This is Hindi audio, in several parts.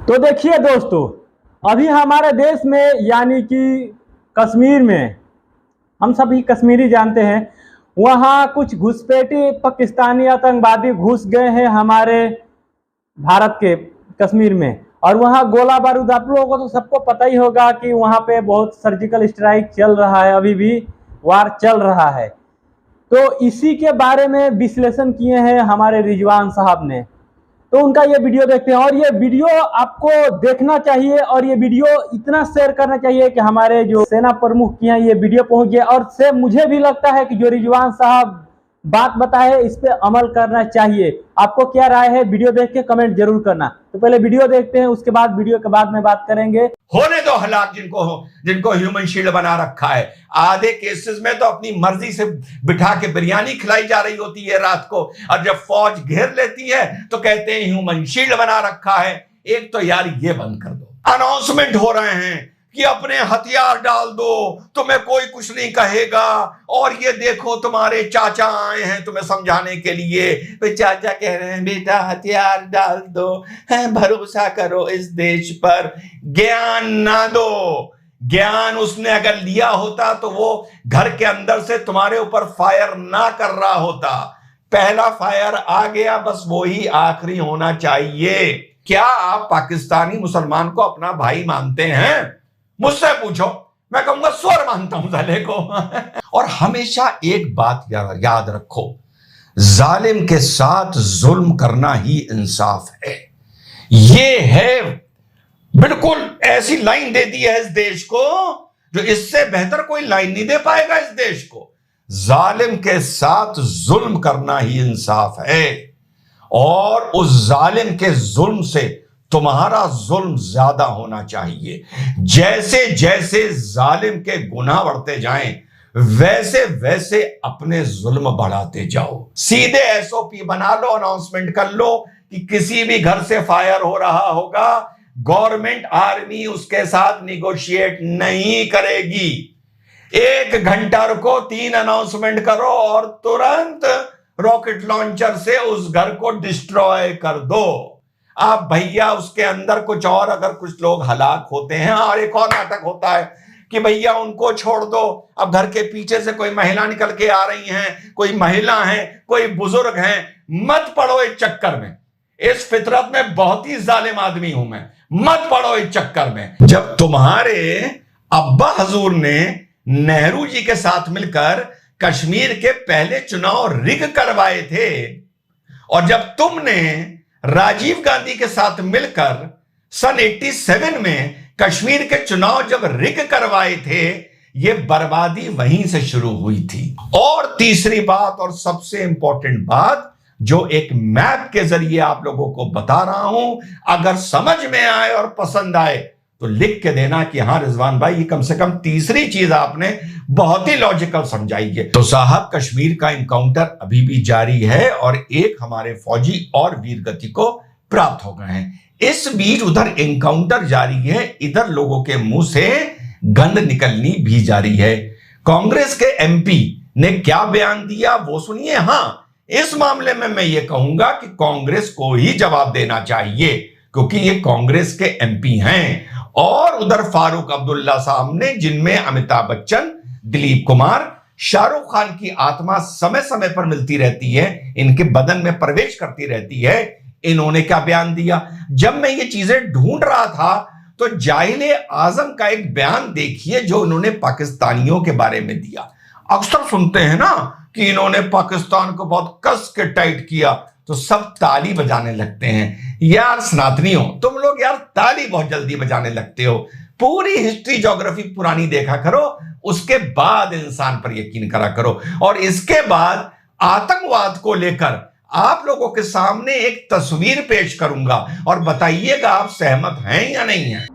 तो देखिए दोस्तों, अभी हमारे देश में यानी कि कश्मीर में, हम सभी कश्मीरी जानते हैं, वहाँ कुछ घुसपैठी पाकिस्तानी आतंकवादी घुस गए हैं हमारे भारत के कश्मीर में। और वहाँ गोला बारूद, आप लोगों को तो सबको पता ही होगा कि वहाँ पे बहुत सर्जिकल स्ट्राइक चल रहा है, अभी भी वार चल रहा है। तो इसी के बारे में विश्लेषण किए हैं हमारे रिजवान साहब ने। तो उनका ये वीडियो देखते हैं और ये वीडियो आपको देखना चाहिए और ये वीडियो इतना शेयर करना चाहिए कि हमारे जो सेना प्रमुख की हैं ये वीडियो पहुंच जाए। और से मुझे भी लगता है कि जो रिजवान साहब बात बताए इस पे अमल करना चाहिए। आपको क्या राय है, वीडियो देख के कमेंट जरूर करना। तो पहले वीडियो देखते हैं, उसके बाद वीडियो के बाद में बात करेंगे। होने दो हलाक जिनको ह्यूमन शील्ड बना रखा है। आधे केसेस में तो अपनी मर्जी से बिठा के बिरयानी खिलाई जा रही होती है रात को, और जब फौज घेर लेती है तो कहते हैं ह्यूमन शील्ड बना रखा है। एक तो यार ये बंद कर दो। अनाउंसमेंट हो रहे हैं कि अपने हथियार डाल दो, तुम्हें कोई कुछ नहीं कहेगा। और ये देखो तुम्हारे चाचा आए हैं तुम्हें समझाने के लिए। वे चाचा कह रहे हैं बेटा हथियार डाल दो, भरोसा करो इस देश पर, ज्ञान ना दो। ज्ञान उसने अगर लिया होता तो वो घर के अंदर से तुम्हारे ऊपर फायर ना कर रहा होता। पहला फायर आ गया, बस वो ही आखिरी होना चाहिए। क्या आप पाकिस्तानी मुसलमान को अपना भाई मानते हैं? मुझसे पूछो, मैं कहूंगा स्वर मानता हूं साले को। और हमेशा एक बात याद रखो, जालिम के साथ जुल्म करना ही इंसाफ है। ये है बिल्कुल ऐसी लाइन दे दी है इस देश को जो इससे बेहतर कोई लाइन नहीं दे पाएगा इस देश को। जालिम के साथ जुल्म करना ही इंसाफ है, और उस जालिम के जुल्म से तुम्हारा जुल्म ज्यादा होना चाहिए। जैसे जैसे जालिम के गुनाह बढ़ते जाएं, वैसे वैसे अपने जुल्म बढ़ाते जाओ। सीधे एसओपी बना लो, अनाउंसमेंट कर लो कि किसी भी घर से फायर हो रहा होगा, गवर्नमेंट आर्मी उसके साथ निगोशिएट नहीं करेगी। 1 घंटा रुको, 3 अनाउंसमेंट करो और तुरंत रॉकेट लॉन्चर से उस घर को डिस्ट्रॉय कर दो। आप भैया उसके अंदर कुछ और अगर कुछ लोग हलाक होते हैं, और एक और नाटक होता है कि भैया उनको छोड़ दो, अब घर के पीछे से कोई महिला निकल के आ रही हैं, कोई महिला है, कोई बुजुर्ग हैं, मत पड़ो इस चक्कर में। इस फितरत में बहुत ही जालिम आदमी हूं मैं, मत पड़ो इस चक्कर में। जब तुम्हारे अब्बा हजूर ने नेहरू जी के साथ मिलकर कश्मीर के पहले चुनाव रिग करवाए थे, और जब तुमने राजीव गांधी के साथ मिलकर सन 87 में कश्मीर के चुनाव जब रिग करवाए थे, यह बर्बादी वहीं से शुरू हुई थी। और तीसरी बात और सबसे इंपॉर्टेंट बात जो एक मैप के जरिए आप लोगों को बता रहा हूं, अगर समझ में आए और पसंद आए तो लिख के देना कि हाँ रिजवान भाई, ये कम से कम तीसरी चीज आपने बहुत ही लॉजिकल समझाई है। तो साहब, कश्मीर का इनकाउंटर अभी भी जारी है और एक हमारे फौजी और वीर गति को प्राप्त हो गए हैं। इस बीच उधर इनकाउंटर जारी है, इधर लोगों के मुंह से गंध निकलनी भी जारी है। कांग्रेस के एमपी ने क्या बयान दिया वो सुनिए। हाँ, इस मामले में मैं ये कहूंगा कि कांग्रेस को ही जवाब देना चाहिए, क्योंकि ये कांग्रेस के एमपी हैं। और उधर फारूक अब्दुल्ला साहब ने, जिनमें अमिताभ बच्चन, दिलीप कुमार, शाहरुख खान की आत्मा समय समय पर मिलती रहती है, इनके बदन में प्रवेश करती रहती है, इन्होंने क्या बयान दिया। जब मैं ये चीजें ढूंढ रहा था तो जाहिल आजम का एक बयान देखिए जो उन्होंने पाकिस्तानियों के बारे में दिया। अक्सर सुनते हैं ना कि इन्होंने पाकिस्तान को बहुत कस के टाइट किया, तो सब ताली बजाने लगते हैं। यार सनातनियों, तुम लोग यार ताली बहुत जल्दी बजाने लगते हो। पूरी हिस्ट्री ज्योग्राफी पुरानी देखा करो, उसके बाद इंसान पर यकीन करा करो। और इसके बाद आतंकवाद को लेकर आप लोगों के सामने एक तस्वीर पेश करूंगा और बताइएगा आप सहमत हैं या नहीं हैं।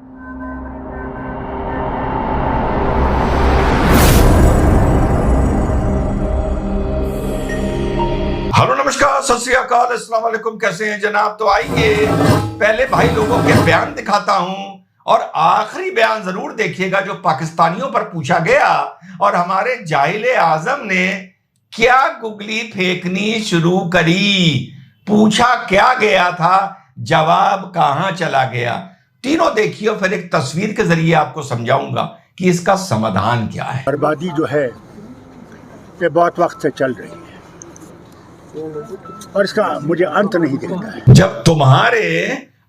हेलो, नमस्कार, सत श्री अकाल, अस्सलाम वालेकुम। कैसे हैं जनाब? तो आइए पहले भाई लोगों के बयान दिखाता हूं, और आखिरी बयान जरूर देखिएगा जो पाकिस्तानियों पर पूछा गया और हमारे जाहिल आजम ने क्या गुगली फेंकनी शुरू करी। पूछा क्या गया था, जवाब कहां चला गया। तीनों देखिए और फिर एक तस्वीर के जरिए आपको समझाऊंगा कि इसका समाधान क्या है। बर्बादी जो है ये बहुत वक्त से चल रही है और इसका मुझे अंत नहीं दिखता है। जब तुम्हारे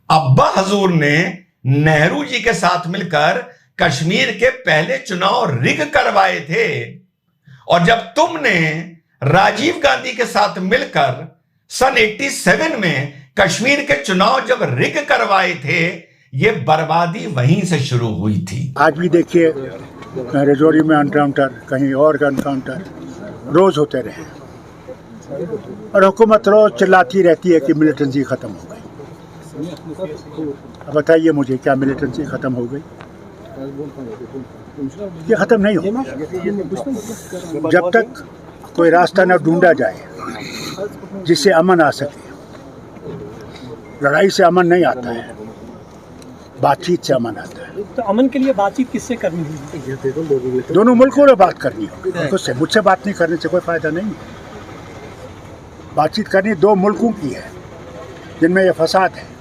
अब्बा हजूर ने नेहरू जी के साथ मिलकर कश्मीर के पहले चुनाव रिग करवाए थे और जब तुमने राजीव गांधी के साथ मिलकर सन 87 में कश्मीर के चुनाव जब रिग करवाए थे, ये बर्बादी वहीं से शुरू हुई थी। आज भी देखिए रजौरी में एनकाउंटर, कहीं और का एनकाउंटर रोज होते रहे और हुकूमत रोज चिल्लाती रहती है कि मिलिटेंसी खत्म हो गई। अब बताइए मुझे, क्या मिलिटेंसी खत्म हो गई? ये खत्म नहीं हो जब तक कोई रास्ता न ढूंढा जाए जिससे अमन आ सके। लड़ाई से अमन नहीं आता है, बातचीत से अमन आता है। तो अमन के लिए बातचीत किससे करनी होगी? दोनों मुल्कों में बात करनी होगी। मुझसे मुझसे बात नहीं करने से कोई फायदा नहीं है। बातचीत करनी दो मुल्कों की है जिनमें ये फसाद है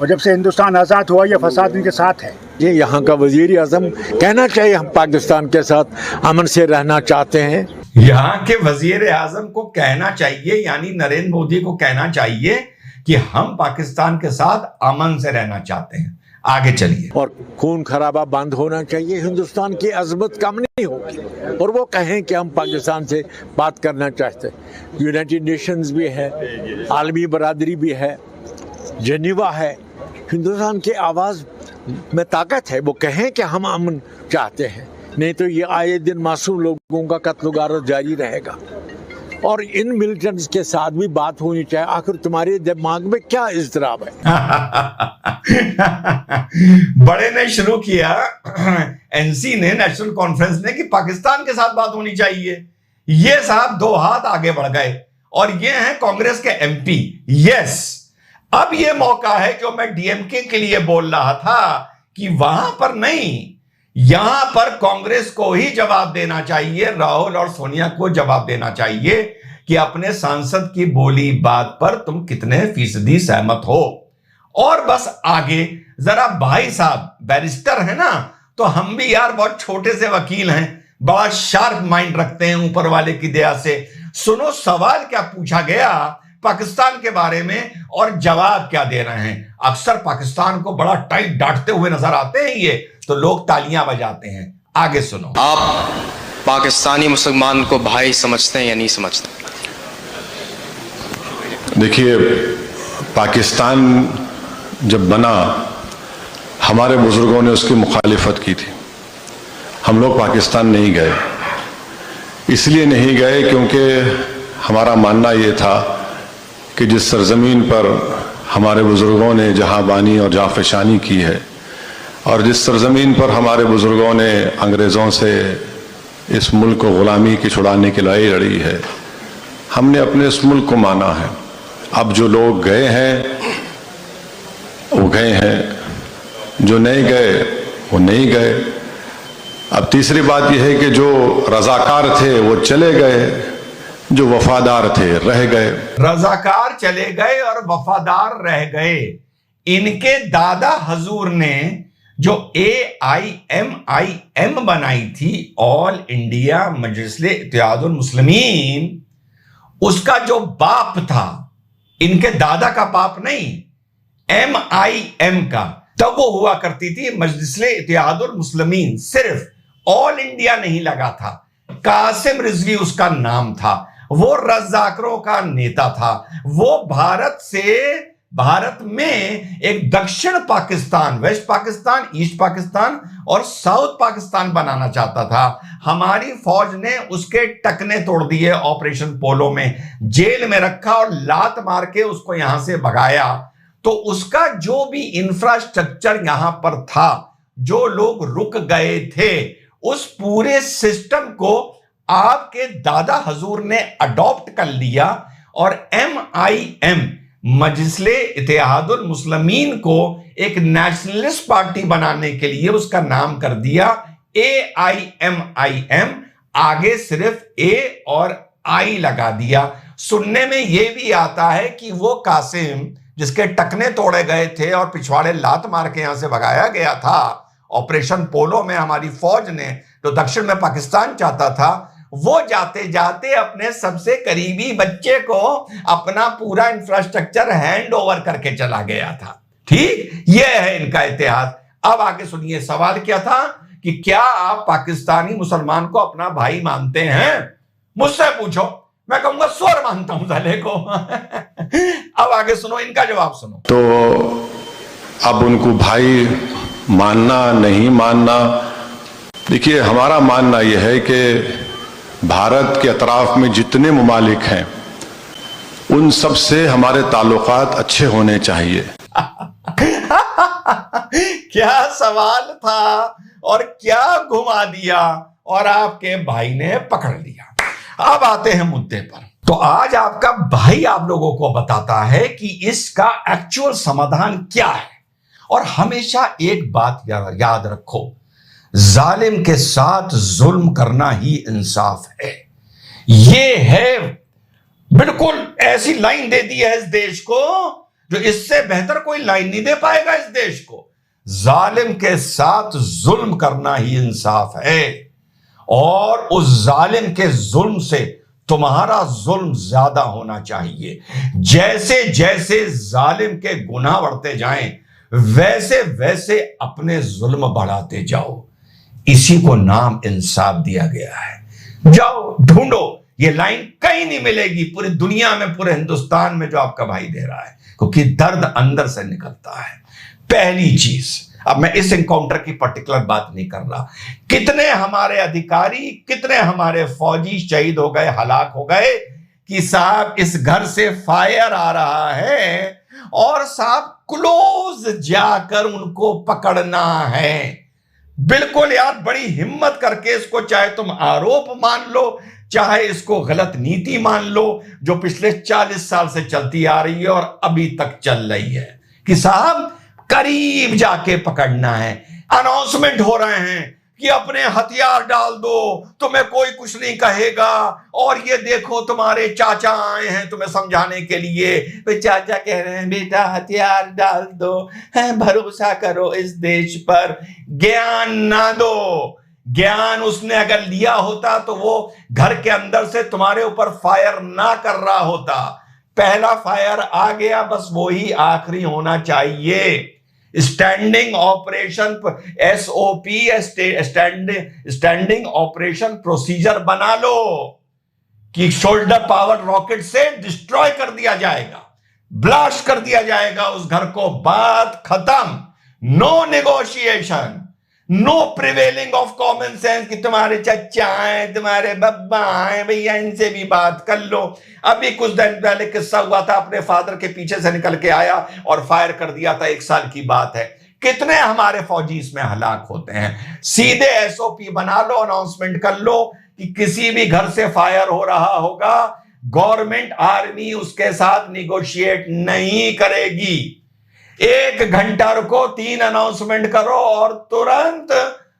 और जब से हिंदुस्तान आज़ाद हुआ ये फसाद इनके साथ है। ये यहाँ का वजीर आज़म कहना चाहिए हम पाकिस्तान के साथ अमन से रहना चाहते हैं। यहाँ के वजीर आजम को कहना चाहिए, यानी नरेंद्र मोदी को कहना चाहिए कि हम पाकिस्तान के साथ अमन से रहना चाहते हैं। आगे चलिए। और खून खराबा बंद होना चाहिए, हिंदुस्तान की अजमत कम नहीं होगी और वो कहें कि हम पाकिस्तान से बात करना चाहते हैं। यूनाइटेड नेशंस भी है, आलमी बरादरी भी है, जेनीवा है। हिंदुस्तान की आवाज़ में ताकत है, वो कहें कि हम अमन चाहते हैं, नहीं तो ये आए दिन मासूम लोगों का कत्ल गारत जारी रहेगा। और इन मिलिटेंट्स के साथ भी बात होनी चाहिए। आखिर तुम्हारे दिमाग में क्या इज़्तिराब है? बड़े ने शुरू किया, एनसी ने, नेशनल कॉन्फ्रेंस ने, कि पाकिस्तान के साथ बात होनी चाहिए। ये साहब दो हाथ आगे बढ़ गए और ये हैं कांग्रेस के एमपी। यस, अब ये मौका है जो मैं डीएमके के लिए बोल रहा था कि वहां पर नहीं, यहां पर कांग्रेस को ही जवाब देना चाहिए, राहुल और सोनिया को जवाब देना चाहिए कि अपने सांसद की बोली बात पर तुम कितने फीसदी सहमत हो। और बस आगे जरा, भाई साहब बैरिस्टर है ना, तो हम भी यार बहुत छोटे से वकील हैं, बड़ा शार्प माइंड रखते हैं ऊपर वाले की दया से। सुनो सवाल क्या पूछा गया पाकिस्तान के बारे में और जवाब क्या दे रहे हैं। अक्सर पाकिस्तान को बड़ा टाइट डांटते हुए नजर आते हैं ये, तो लोग तालियां बजाते हैं। आगे सुनो। आप पाकिस्तानी मुसलमान को भाई समझते हैं या नहीं समझते? देखिए, पाकिस्तान जब बना, हमारे बुजुर्गों ने उसकी मुखालिफत की थी। हम लोग पाकिस्तान नहीं गए, इसलिए नहीं गए क्योंकि हमारा मानना ये था कि जिस सरजमीन पर हमारे बुजुर्गों ने जहां बानी और जाफशानी की है और जिस सरजमीन पर हमारे बुजुर्गों ने अंग्रेज़ों से इस मुल्क को ग़ुलामी की छुड़ाने की लड़ाई लड़ी है, हमने अपने इस मुल्क को माना है। अब जो लोग गए हैं वो गए हैं, जो नहीं गए वो नहीं गए। अब तीसरी बात यह है कि जो रज़ाकार थे वो चले गए, जो वफादार थे रह गए। रज़ाकार चले गए और वफादार रह गए। इनके दादा हजूर ने जो AIMIM बनाई थी, ऑल इंडिया मजलिस इत्तेहादुल मुस्लिमीन, उसका जो बाप था, इनके दादा का बाप नहीं, MIM का, तब वो हुआ करती थी मजलिस इत्तेहादुल मुस्लिमीन। सिर्फ ऑल इंडिया नहीं लगा था, कासिम रिजवी उसका नाम था। वो रज़ाकरों का नेता था। वो भारत में एक दक्षिण पाकिस्तान, वेस्ट पाकिस्तान, ईस्ट पाकिस्तान और साउथ पाकिस्तान बनाना चाहता था। हमारी फौज ने उसके टकने तोड़ दिए, ऑपरेशन पोलो में जेल में रखा और लात मार के उसको यहां से भगाया। तो उसका जो भी इंफ्रास्ट्रक्चर यहां पर था, जो लोग रुक गए थे, उस पूरे सिस्टम को आपके दादा हजूर ने अडॉप्ट कर लिया और MIM मजलिस इत्तेहादुल मुस्लिमीन को एक नेशनलिस्ट पार्टी बनाने के लिए उसका नाम कर दिया AIMIM। आगे सिर्फ A और I लगा दिया। सुनने में यह भी आता है कि वो कासिम जिसके टकने तोड़े गए थे और पिछवाड़े लात मार के यहां से भगाया गया था, ऑपरेशन पोलो में हमारी फौज ने, जो दक्षिण में पाकिस्तान चाहता था, वो जाते जाते अपने सबसे करीबी बच्चे को अपना पूरा इंफ्रास्ट्रक्चर हैंड ओवर करके चला गया था। ठीक, ये है इनका इतिहास। अब आगे सुनिए, सवाल क्या था कि क्या आप पाकिस्तानी मुसलमान को अपना भाई मानते हैं? मुझसे पूछो, मैं कहूंगा स्वर मानता हूं साले को। अब आगे सुनो, इनका जवाब सुनो। तो अब उनको भाई मानना नहीं मानना, देखिए हमारा मानना यह है कि भारत के अतराफ में जितने ममालिक हैं उन सब से हमारे ताल्लुकात अच्छे होने चाहिए। क्या सवाल था और क्या घुमा दिया, और आपके भाई ने पकड़ लिया। अब आते हैं मुद्दे पर। तो आज आपका भाई आप लोगों को बताता है कि इसका एक्चुअल समाधान क्या है। और हमेशा एक बात याद रखो, जालिम के साथ जुल्म करना ही इंसाफ है। ये है, बिल्कुल ऐसी लाइन दे दी है इस देश को, जो इससे बेहतर कोई लाइन नहीं दे पाएगा इस देश को। जालिम के साथ जुल्म करना ही इंसाफ है, और उस जालिम के जुल्म से तुम्हारा जुल्म ज्यादा होना चाहिए। जैसे जैसे जालिम के गुनाह बढ़ते जाएं, वैसे वैसे अपने जुल्म बढ़ाते जाओ। इसी को नाम इंसाफ दिया गया है। जाओ ढूंढो, ये लाइन कहीं नहीं मिलेगी पूरी दुनिया में, पूरे हिंदुस्तान में, जो आपका भाई दे रहा है, क्योंकि दर्द अंदर से निकलता है। पहली चीज, अब मैं इस एनकाउंटर की पर्टिकुलर बात नहीं कर रहा, कितने हमारे अधिकारी, कितने हमारे फौजी शहीद हो गए, हलाक हो गए, कि साहब इस घर से फायर आ रहा है और साहब क्लोज जाकर उनको पकड़ना है। बिल्कुल यार, बड़ी हिम्मत करके इसको, चाहे तुम आरोप मान लो, चाहे इसको गलत नीति मान लो, जो पिछले 40 साल से चलती आ रही है और अभी तक चल रही है, कि साहब करीब जाके पकड़ना है। अनाउंसमेंट हो रहे हैं कि अपने हथियार डाल दो, तुम्हें कोई कुछ नहीं कहेगा, और ये देखो तुम्हारे चाचा आए हैं तुम्हें समझाने के लिए। वे चाचा कह रहे हैं बेटा हथियार डाल दो, है भरोसा करो इस देश पर, ज्ञान ना दो। ज्ञान उसने अगर लिया होता तो वो घर के अंदर से तुम्हारे ऊपर फायर ना कर रहा होता। पहला फायर आ गया, बस वो ही आखिरी होना चाहिए। Standing operation SOP, standing operation procedure बना लो कि शोल्डर पावर रॉकेट से डिस्ट्रॉय कर दिया जाएगा, ब्लास्ट कर दिया जाएगा उस घर को, बात खत्म। No negotiation, no prevailing of common sense कि तुम्हारे चचा आए, तुम्हारे बब्बा आए, भैया इनसे भी बात कर लो। अभी कुछ दिन पहले किस्सा हुआ था, अपने फादर के पीछे से निकल के आया और फायर कर दिया था, 1 साल की बात है। कितने हमारे फौजी इसमें हलाक होते हैं। सीधे SOP बना लो, अनाउंसमेंट कर लो कि किसी भी घर से फायर हो रहा होगा, गवर्नमेंट आर्मी उसके साथ निगोशिएट नहीं करेगी। 1 घंटा रुको, 3 अनाउंसमेंट करो और तुरंत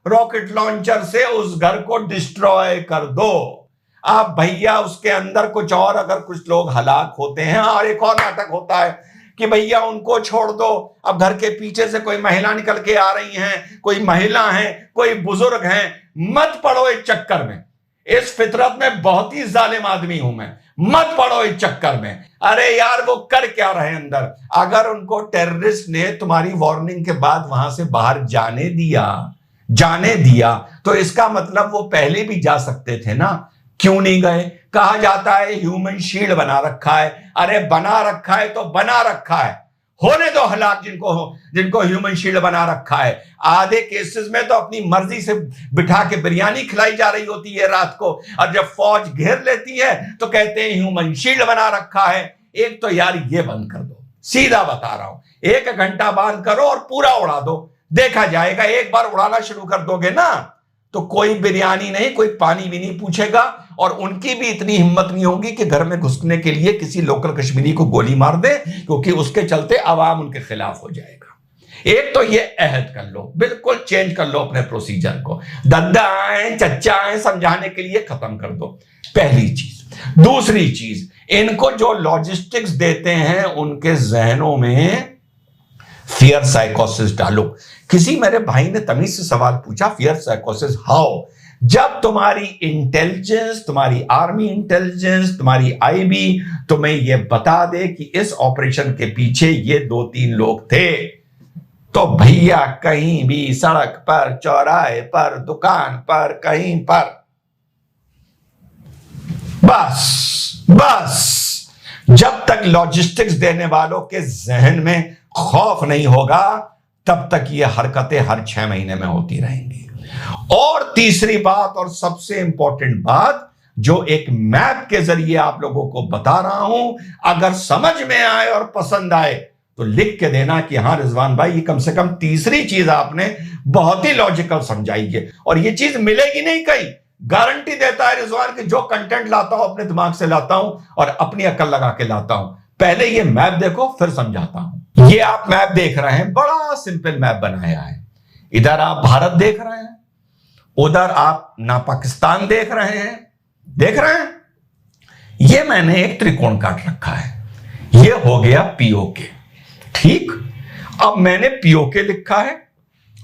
रॉकेट लॉन्चर से उस घर को डिस्ट्रॉय कर दो। आप भैया उसके अंदर कुछ और, अगर कुछ लोग हलाक होते हैं, और एक और नाटक होता है कि भैया उनको छोड़ दो, अब घर के पीछे से कोई महिला निकल के आ रही हैं, कोई महिला है, कोई बुजुर्ग हैं, मत पड़ो इस चक्कर में। इस फितरत में बहुत ही जालिम आदमी हूं मैं, मत पड़ो इस चक्कर में। अरे यार वो कर क्या रहे अंदर? अगर उनको टेररिस्ट ने तुम्हारी वार्निंग के बाद वहां से बाहर जाने दिया तो इसका मतलब वो पहले भी जा सकते थे ना, क्यों नहीं गए? कहा जाता है ह्यूमन शील्ड बना रखा है। अरे बना रखा है तो बना रखा है, होने दो हलाक जिनको ह्यूमन शील्ड बना रखा है। आधे केसेस में तो अपनी मर्जी से बिठा के बिरयानी खिलाई जा रही होती है रात को, और जब फौज घेर लेती है तो कहते हैं ह्यूमन शील्ड बना रखा है। एक तो यार ये बंद कर दो, सीधा बता रहा हूं, 1 घंटा बंद करो और पूरा उड़ा दो, देखा जाएगा। एक बार उड़ाना शुरू कर दोगे ना तो कोई बिरयानी नहीं, कोई पानी भी नहीं पूछेगा, और उनकी भी इतनी हिम्मत नहीं होगी कि घर में घुसने के लिए किसी लोकल कश्मीरी को गोली मार दे, क्योंकि उसके चलते आवाम उनके खिलाफ हो जाएगा। एक तो ये अहद कर लो, बिल्कुल चेंज कर लो अपने प्रोसीजर को। दद्दा आए, चच्चा आए समझाने के लिए खत्म कर दो, पहली चीज। दूसरी चीज, इनको जो लॉजिस्टिक्स देते हैं उनके जहनों में फियर साइकोसिस डालो। किसी मेरे भाई ने तमीज से सवाल पूछा, फियर साइकोसिस हाउ? जब तुम्हारी इंटेलिजेंस, तुम्हारी आर्मी इंटेलिजेंस, तुम्हारी आईबी तुम्हें यह बता दे कि इस ऑपरेशन के पीछे ये 2-3 लोग थे, तो भैया कहीं भी सड़क पर, चौराहे पर, दुकान पर, कहीं पर बस जब तक लॉजिस्टिक्स देने वालों के जहन में खौफ नहीं होगा तब तक ये हरकतें हर 6 महीने में होती रहेंगी। और तीसरी बात और सबसे इंपॉर्टेंट बात जो एक मैप के जरिए आप लोगों को बता रहा हूं, अगर समझ में आए और पसंद आए तो लिख के देना कि हां रिजवान भाई, ये कम से कम तीसरी चीज आपने बहुत ही लॉजिकल समझाई है और ये चीज मिलेगी नहीं कहीं। गारंटी देता है रिजवान कि जो कंटेंट लाता हूं अपने दिमाग से लाता हूं और अपनी अकल लगा के लाता हूं। पहले ये मैप देखो फिर समझाता हूं। ये आप मैप देख रहे हैं, बड़ा सिंपल मैप बनाया है। इधर आप भारत देख रहे हैं, उधर आप ना पाकिस्तान देख रहे हैं। ये मैंने एक त्रिकोण काट रखा है, ये हो गया पीओके। ठीक, अब मैंने पीओके लिखा है,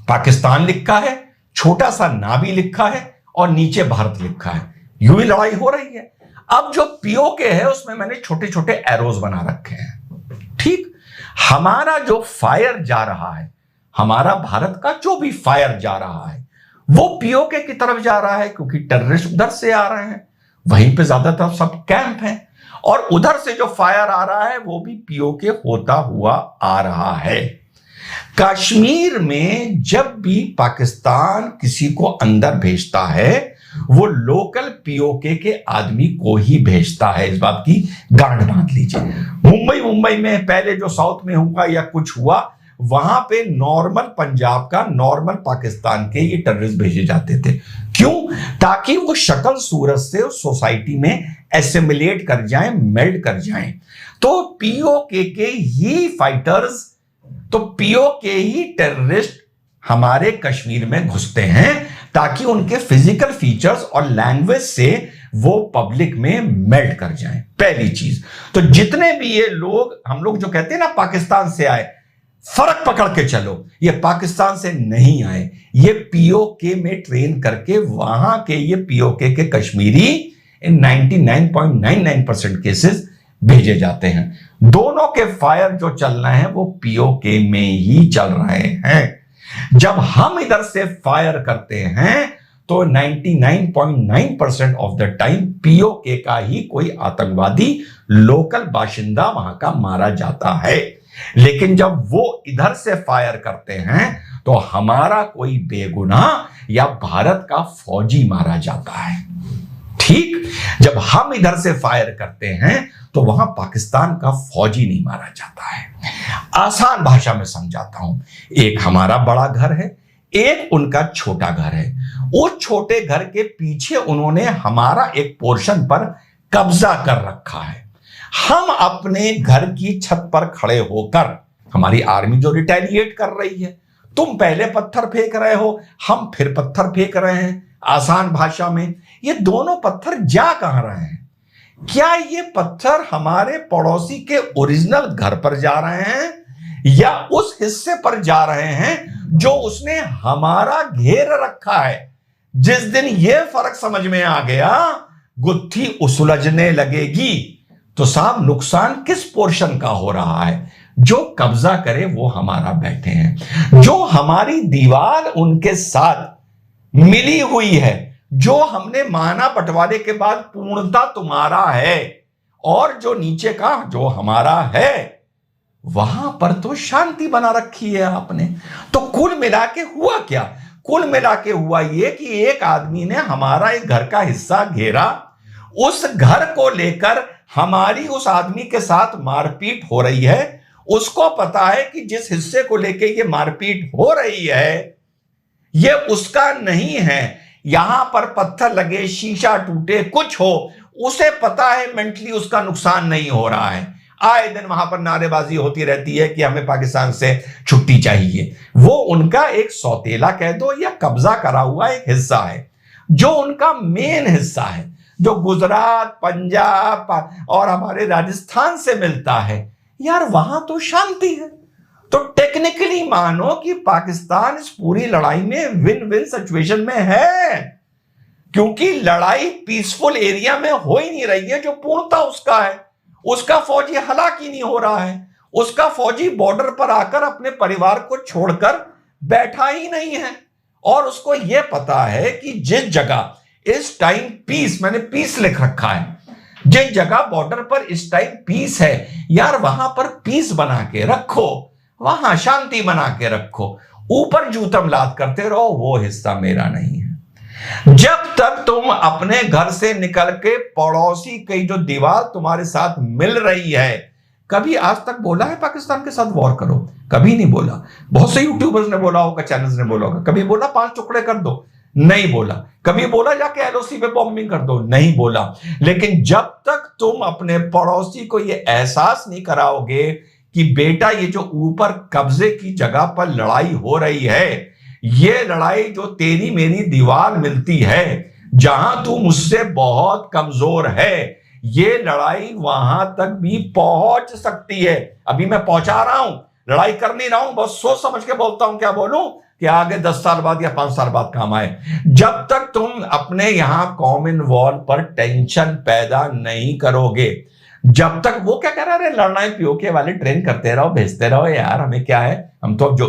पाकिस्तान लिखा है, छोटा सा नाभी लिखा है और नीचे भारत लिखा है। यूं ही लड़ाई हो रही है। अब जो पीओके है उसमें मैंने छोटे छोटे एरोज बना रखे हैं। ठीक, हमारा जो फायर जा रहा है, हमारा भारत का जो भी फायर जा रहा है वो पीओके की तरफ जा रहा है, क्योंकि टेररिस्ट उधर से आ रहे हैं, वहीं पे ज्यादातर सब कैंप हैं, और उधर से जो फायर आ रहा है वो भी पीओके होता हुआ आ रहा है। कश्मीर में जब भी पाकिस्तान किसी को अंदर भेजता है वो लोकल पीओके के आदमी को ही भेजता है, इस बात की गांठ बांध लीजिए। मुंबई में पहले जो साउथ में हुआ या कुछ हुआ, वहां पे नॉर्मल पंजाब का, नॉर्मल पाकिस्तान के ये टेररिस्ट भेजे जाते थे। क्यों? ताकि वो शक्ल सूरत से उस सोसाइटी में एसिमिलेट कर जाएं, मेल्ट कर जाएं। तो पीओके के ही फाइटर्स, तो पीओके ही टेररिस्ट हमारे कश्मीर में घुसते हैं ताकि उनके फिजिकल फीचर्स और लैंग्वेज से वो पब्लिक में मेल्ट कर जाएं। पहली चीज। तो जितने भी ये लोग, हम लोग जो कहते हैं ना पाकिस्तान से आए, फर्क पकड़ के चलो, ये पाकिस्तान से नहीं आए, ये पीओके में ट्रेन करके वहां के ये पीओके के कश्मीरी इन 99.99% केसेस भेजे जाते हैं। दोनों के फायर जो चल रहे हैं वो पीओके में ही चल रहे हैं। जब हम इधर से फायर करते हैं तो 99.9% ऑफ द टाइम पीओके का ही कोई आतंकवादी लोकल बाशिंदा वहां का मारा जाता है। लेकिन जब वो इधर से फायर करते हैं तो हमारा कोई बेगुनाह या भारत का फौजी मारा जाता है। ठीक, जब हम इधर से फायर करते हैं तो वहां पाकिस्तान का फौजी नहीं मारा जाता है। आसान भाषा में समझाता हूं, एक हमारा बड़ा घर है, एक उनका छोटा घर है। उस छोटे घर के पीछे उन्होंने हमारा एक पोर्शन पर कब्जा कर रखा है। हम अपने घर की छत पर खड़े होकर, हमारी आर्मी जो रिटेलिएट कर रही है, तुम पहले पत्थर फेंक रहे हो, हम फिर पत्थर फेंक रहे हैं। आसान भाषा में, ये दोनों पत्थर जा कहां रहे हैं? क्या ये पत्थर हमारे पड़ोसी के ओरिजिनल घर पर जा रहे हैं या उस हिस्से पर जा रहे हैं जो उसने हमारा घेर रखा है? जिस दिन ये फर्क समझ में आ गया, गुत्थी उलझने लगेगी। तो साहब, नुकसान किस पोर्शन का हो रहा है? जो कब्जा करे वो हमारा बैठे हैं, जो हमारी दीवार उनके साथ मिली हुई है, जो हमने माना बंटवारे के बाद पूर्णता तुम्हारा है, और जो नीचे का जो हमारा है वहां पर तो शांति बना रखी है आपने। तो कुल मिला के हुआ क्या? कुल मिला के हुआ ये कि एक आदमी ने हमारा एक घर का हिस्सा घेरा, उस घर को लेकर हमारी उस आदमी के साथ मारपीट हो रही है। उसको पता है कि जिस हिस्से को लेके ये मारपीट हो रही है ये उसका नहीं है, यहां पर पत्थर लगे, शीशा टूटे, कुछ हो, उसे पता है मेंटली उसका नुकसान नहीं हो रहा है। आए दिन वहां पर नारेबाजी होती रहती है कि हमें पाकिस्तान से छुट्टी चाहिए। वो उनका एक सौतेला कह दो या कब्जा करा हुआ एक हिस्सा है, जो उनका मेन हिस्सा है, जो गुजरात, पंजाब और हमारे राजस्थान से मिलता है, यार वहां तो शांति है। तो टेक्निकली मानो कि पाकिस्तान इस पूरी लड़ाई में विन विन सिचुएशन में है, क्योंकि लड़ाई पीसफुल एरिया में हो ही नहीं रही है जो पूर्णता उसका है। उसका फौजी हलाक ही नहीं हो रहा है, उसका फौजी बॉर्डर पर आकर अपने परिवार को छोड़कर बैठा ही नहीं है। और उसको यह पता है कि जिस जगह इस टाइम पीस, मैंने पीस लिख रखा है, जिस जगह बॉर्डर पर इस टाइम पीस है, यार वहां पर पीस बना के रखो, वहां शांति बना के रखो। ऊपर जूतम लाद करते रहो, वो हिस्सा मेरा नहीं है। जब तक तुम अपने घर से निकल के पड़ोसी की जो दीवार तुम्हारे साथ मिल रही है, कभी आज तक बोला है पाकिस्तान के साथ वॉर करो? कभी नहीं बोला। बहुत से यूट्यूबर्स ने बोला होगा, चैनल्स ने बोला होगा। कभी बोला 5 टुकड़े कर दो? नहीं बोला। कभी बोला जाके एलओसी पे बॉम्बिंग कर दो? नहीं बोला। लेकिन जब तक तुम अपने पड़ोसी को यह एहसास नहीं कराओगे कि बेटा ये जो ऊपर कब्जे की जगह पर लड़ाई हो रही है, ये लड़ाई जो तेरी मेरी दीवार मिलती है, जहां तू मुझसे बहुत कमजोर है, ये लड़ाई वहां तक भी पहुंच सकती है। अभी मैं पहुंचा रहा हूं, लड़ाई कर नहीं रहा हूं, बस सोच समझ के बोलता हूं। क्या बोलूं कि आगे 10 साल बाद या 5 साल बाद काम आए। जब तक तुम अपने यहां कॉमन वॉल पर टेंशन पैदा नहीं करोगे, जब तक वो क्या कह रहा है, लड़ना है पीओके वाले, ट्रेन करते रहो, भेजते रहो, यार हमें क्या है, हम तो अब जो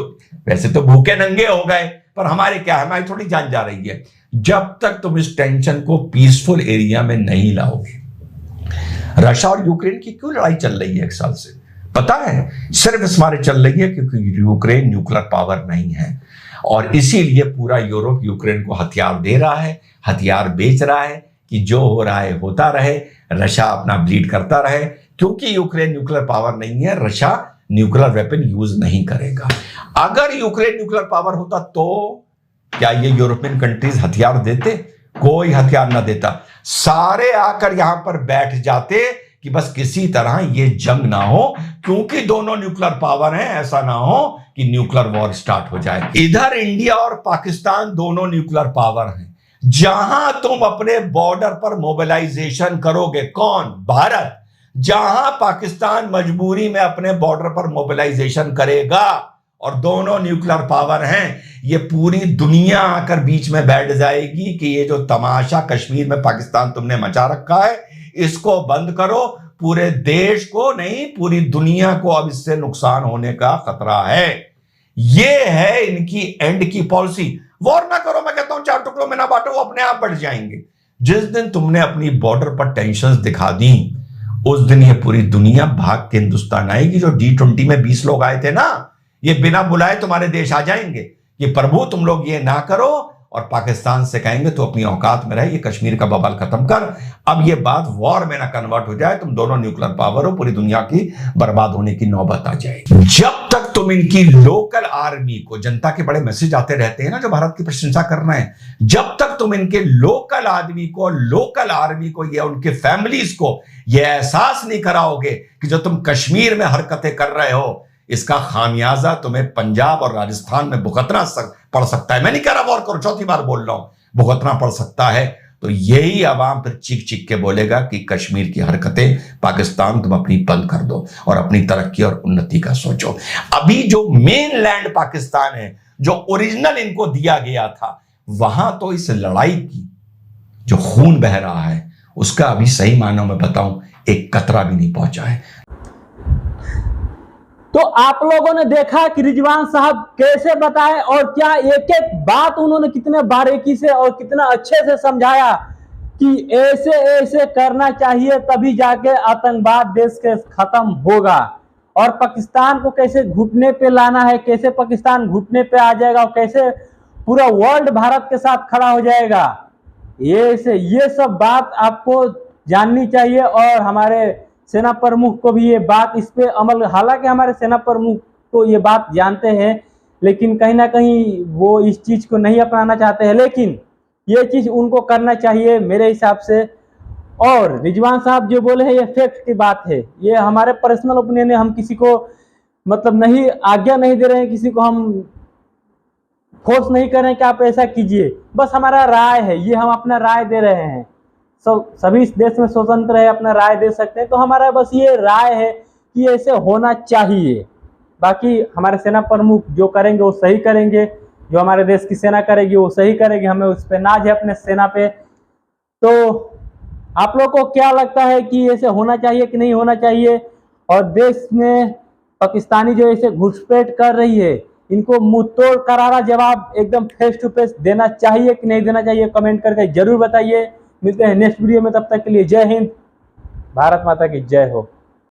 वैसे तो भूखे नंगे हो गए, पर हमारे क्या है, हमारी थोड़ी जान जा रही है। जब तक तुम इस टेंशन को पीसफुल एरिया में नहीं लाओगे। रशिया और यूक्रेन की क्यों लड़ाई चल रही है 1 साल से? पता है, सिर्फ इस मारे चल रही है क्योंकि यूक्रेन न्यूक्लियर पावर नहीं है, और इसीलिए पूरा यूरोप यूक्रेन को हथियार दे रहा है, हथियार बेच रहा है कि जो हो रहा है होता रहे, रशिया अपना ब्लीड करता रहे। क्योंकि यूक्रेन न्यूक्लियर पावर नहीं है, रशिया न्यूक्लियर वेपन यूज नहीं करेगा। अगर यूक्रेन न्यूक्लियर पावर होता तो क्या ये यूरोपियन कंट्रीज हथियार देते? कोई हथियार ना देता। सारे आकर यहां पर बैठ जाते कि बस किसी तरह ये जंग ना हो, क्योंकि दोनों न्यूक्लियर पावर हैं, ऐसा ना हो कि न्यूक्लियर वॉर स्टार्ट हो जाए। इधर इंडिया और पाकिस्तान दोनों न्यूक्लियर पावर हैं। जहां तुम अपने बॉर्डर पर मोबिलाइजेशन करोगे, कौन? भारत। जहां पाकिस्तान मजबूरी में अपने बॉर्डर पर मोबिलाइजेशन करेगा, और दोनों न्यूक्लियर पावर हैं, ये पूरी दुनिया आकर बीच में बैठ जाएगी कि ये जो तमाशा कश्मीर में पाकिस्तान तुमने मचा रखा है, इसको बंद करो। पूरे देश को नहीं, पूरी दुनिया को अब इससे नुकसान होने का खतरा है। ये है इनकी एंड की पॉलिसी। वॉर ना करो, मैं कहता हूं 4 टुकड़ों में ना बांटो, वो अपने आप बढ़ जाएंगे। जिस दिन तुमने अपनी बॉर्डर पर टेंशंस दिखा दी, उस दिन ये पूरी दुनिया भाग के हिंदुस्तान आएगी। जो G20 में 20 लोग आए थे ना, ये बिना बुलाए तुम्हारे देश आ जाएंगे कि प्रभु तुम लोग ये ना करो, और पाकिस्तान से कहेंगे तो अपनी औकात में रहे, ये कश्मीर का बवाल खत्म कर। अब ये बात वॉर में ना कन्वर्ट हो जाए, तुम दोनों न्यूक्लियर पावर हो, पूरी दुनिया की बर्बाद होने की नौबत आ जाएगी। जब तक तुम इनकी लोकल आर्मी को, जनता के बड़े मैसेज आते रहते हैं ना जो भारत की प्रशंसा कर रहे हैं, जब तक तुम इनके लोकल आदमी को, लोकल आर्मी को या उनके फैमिलीज को यह एहसास नहीं कराओगे कि जो तुम कश्मीर में हरकतें कर रहे हो, इसका खामियाजा तुम्हें पंजाब और राजस्थान में भुगतना पड़ सकता है। मैं नहीं कह रहा वॉर करो, चौथी बार बोल रहा हूं, भुगतना पड़ सकता है। तो यही अवाम फिर चीख चीख के बोलेगा कि कश्मीर की हरकतें पाकिस्तान तुम अपनी बंद कर दो और अपनी तरक्की और उन्नति का सोचो। अभी जो मेन लैंड पाकिस्तान है, जो ओरिजिनल इनको दिया गया था, वहां तो इस लड़ाई की जो खून बह रहा है, उसका अभी सही मायनों में बताऊं एक कतरा भी नहीं पहुंचा है। तो आप लोगों ने देखा कि रिजवान साहब कैसे बताए, और क्या एक एक बात उन्होंने कितने बारीकी से और कितना अच्छे से समझाया कि ऐसे ऐसे करना चाहिए, तभी जाके आतंकवाद देश के खत्म होगा। और पाकिस्तान को कैसे घुटने पे लाना है, कैसे पाकिस्तान घुटने पे आ जाएगा, और कैसे पूरा वर्ल्ड भारत के साथ खड़ा हो जाएगा। ये सब बात आपको जाननी चाहिए। और हमारे सेना प्रमुख को भी ये बात, इस पे अमल, हालांकि हमारे सेना प्रमुख तो ये बात जानते हैं, लेकिन कहीं ना कहीं वो इस चीज़ को नहीं अपनाना चाहते हैं, लेकिन ये चीज़ उनको करना चाहिए मेरे हिसाब से। और रिजवान साहब जो बोले हैं ये फैक्ट की बात है, ये हमारे पर्सनल ओपिनियन है। हम किसी को मतलब नहीं, आज्ञा नहीं दे रहे हैं, किसी को हम फोर्स नहीं कर रहे हैं कि आप ऐसा कीजिए, बस हमारा राय है, ये हम अपना राय दे रहे हैं। सभी इस देश में स्वतंत्र है, अपना राय दे सकते हैं। तो हमारा बस ये राय है कि ऐसे होना चाहिए। बाकी हमारे सेना प्रमुख जो करेंगे वो सही करेंगे, जो हमारे देश की सेना करेगी वो सही करेगी, हमें उस पर नाज है अपने सेना पे। तो आप लोग को क्या लगता है कि ऐसे होना चाहिए कि नहीं होना चाहिए? और देश में पाकिस्तानी जो ऐसे घुसपैठ कर रही है, इनको मुंह तोड़ करारा जवाब एकदम फेस टू फेस देना चाहिए कि नहीं देना चाहिए? कमेंट करके जरूर बताइए। मिलते हैं नेक्स्ट वीडियो में, तब तक के लिए जय हिंद, भारत माता की जय हो।